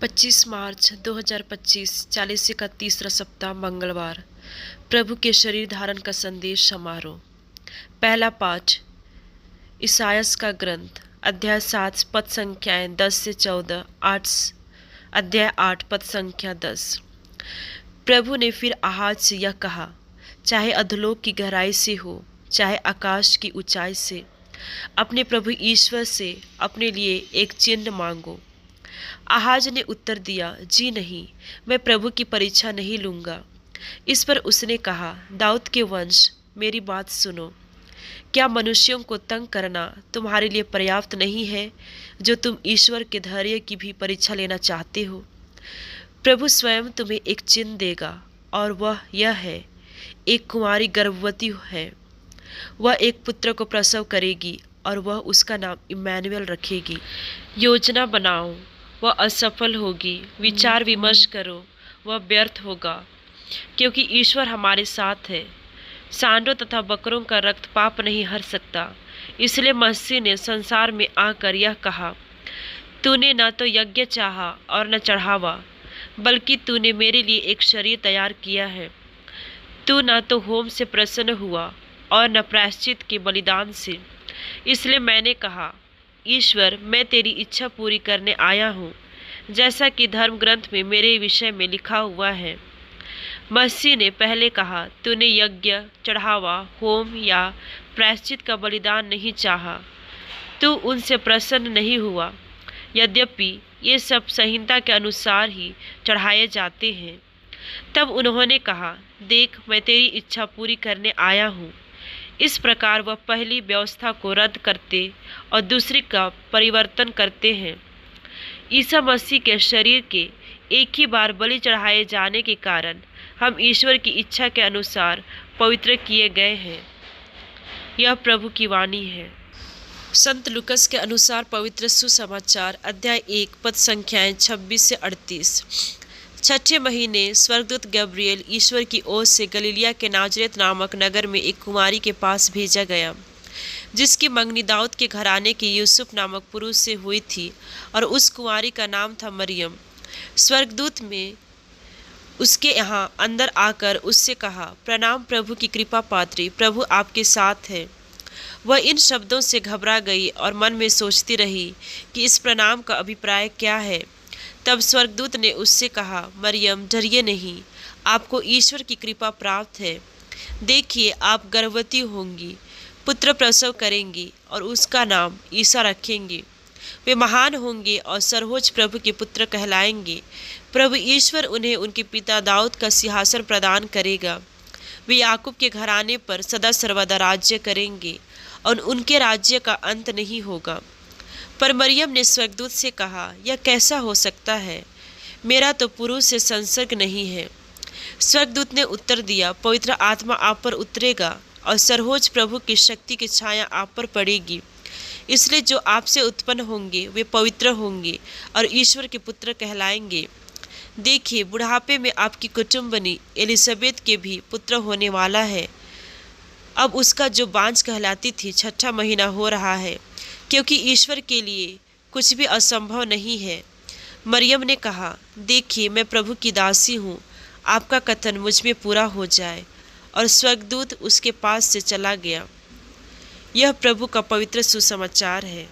25 मार्च 2025 चालीसी का तीसरा सप्ताह मंगलवार। प्रभु के शरीर धारण का संदेश समारोह। पहला पाठ इसायास का ग्रंथ अध्याय 7 पद संख्याएं 10 से 14, अध्याय 8 पद संख्या 10। प्रभु ने फिर आहाज से यह कहा, चाहे अधोलोक की गहराई से हो, चाहे आकाश की ऊंचाई से, अपने प्रभु ईश्वर से अपने लिए एक चिन्ह मांगो। आहाज ने उत्तर दिया, जी नहीं, मैं प्रभु की परीक्षा नहीं लूंगा। इस पर उसने कहा, दाऊद के वंश, मेरी बात सुनो। क्या मनुष्यों को तंग करना तुम्हारे लिए पर्याप्त नहीं है, जो तुम ईश्वर के धैर्य की भी परीक्षा लेना चाहते हो? प्रभु स्वयं तुम्हें एक चिन्ह देगा, और वह यह है, एक कुंवारी गर्भवती है। वह एक पुत्र को प्रसव करेगी, और वह उसका नाम इम्मानुएल रखेगी। योजना बनाओ, वह असफल होगी। विचार विमर्श करो, वह व्यर्थ होगा, क्योंकि ईश्वर हमारे साथ है। सांडों तथा बकरों का रक्त पाप नहीं हर सकता। इसलिए मसीह ने संसार में आकर यह कहा, तूने न तो यज्ञ चाहा और न चढ़ावा, बल्कि तूने मेरे लिए एक शरीर तैयार किया है। तू न तो होम से प्रसन्न हुआ और न प्रायश्चित के बलिदान से। इसलिए मैंने कहा, ईश्वर, मैं तेरी इच्छा पूरी करने आया हूँ, जैसा कि धर्म ग्रंथ में मेरे विषय में लिखा हुआ है। मसीह ने पहले कहा, तूने यज्ञ, चढ़ावा, होम या प्रायश्चित का बलिदान नहीं चाहा, तू उनसे प्रसन्न नहीं हुआ, यद्यपि ये सब संहिता के अनुसार ही चढ़ाए जाते हैं। तब उन्होंने कहा, देख, मैं तेरी इच्छा पूरी करने आया हूँ। इस प्रकार वह पहली व्यवस्था को रद्द करते और दूसरी का परिवर्तन करते हैं। ईसा मसीह के शरीर के एक ही बार बलि चढ़ाए जाने के कारण हम ईश्वर की इच्छा के अनुसार पवित्र किए गए हैं। यह प्रभु की वाणी है। संत लूकस के अनुसार पवित्र सुसमाचार अध्याय 1 पद संख्याएं 26 से 38। छठे महीने स्वर्गदूत गब्रिएल ईश्वर की ओर से गलीलिया के नाजरेत नामक नगर में एक कुमारी के पास भेजा गया, जिसकी मंगनी दाऊद के घराने के यूसुफ नामक पुरुष से हुई थी, और उस कुमारी का नाम था मरियम। स्वर्गदूत में उसके यहाँ अंदर आकर उससे कहा, प्रणाम प्रभु की कृपा पात्री, प्रभु आपके साथ है। वह इन शब्दों से घबरा गई और मन में सोचती रही कि इस प्रणाम का अभिप्राय क्या है। तब स्वर्गदूत ने उससे कहा, मरियम, डरिए नहीं, आपको ईश्वर की कृपा प्राप्त है। देखिए, आप गर्भवती होंगी, पुत्र प्रसव करेंगी और उसका नाम ईसा रखेंगी। वे महान होंगे और सर्वोच्च प्रभु के पुत्र कहलाएंगे। प्रभु ईश्वर उन्हें उनके पिता दाऊद का सिंहासन प्रदान करेगा। वे याकूब के घराने पर सदा सर्वदा राज्य करेंगे, और उनके राज्य का अंत नहीं होगा। पर मरियम ने स्वर्गदूत से कहा, यह कैसा हो सकता है? मेरा तो पुरुष से संसर्ग नहीं है। स्वर्गदूत ने उत्तर दिया, पवित्र आत्मा आप पर उतरेगा और सर्वोच्च प्रभु की शक्ति की छाया आप पर पड़ेगी। इसलिए जो आपसे उत्पन्न होंगे वे पवित्र होंगे और ईश्वर के पुत्र कहलाएंगे। देखिए, बुढ़ापे में आपकी कुटुंबनी एलिजाबेथ के भी पुत्र होने वाला है। अब उसका जो बांझ कहलाती थी 6ठा महीना हो रहा है, क्योंकि ईश्वर के लिए कुछ भी असंभव नहीं है। मरियम ने कहा, देखिए, मैं प्रभु की दासी हूँ, आपका कथन मुझ में पूरा हो जाए। और स्वर्गदूत उसके पास से चला गया। यह प्रभु का पवित्र सुसमाचार है।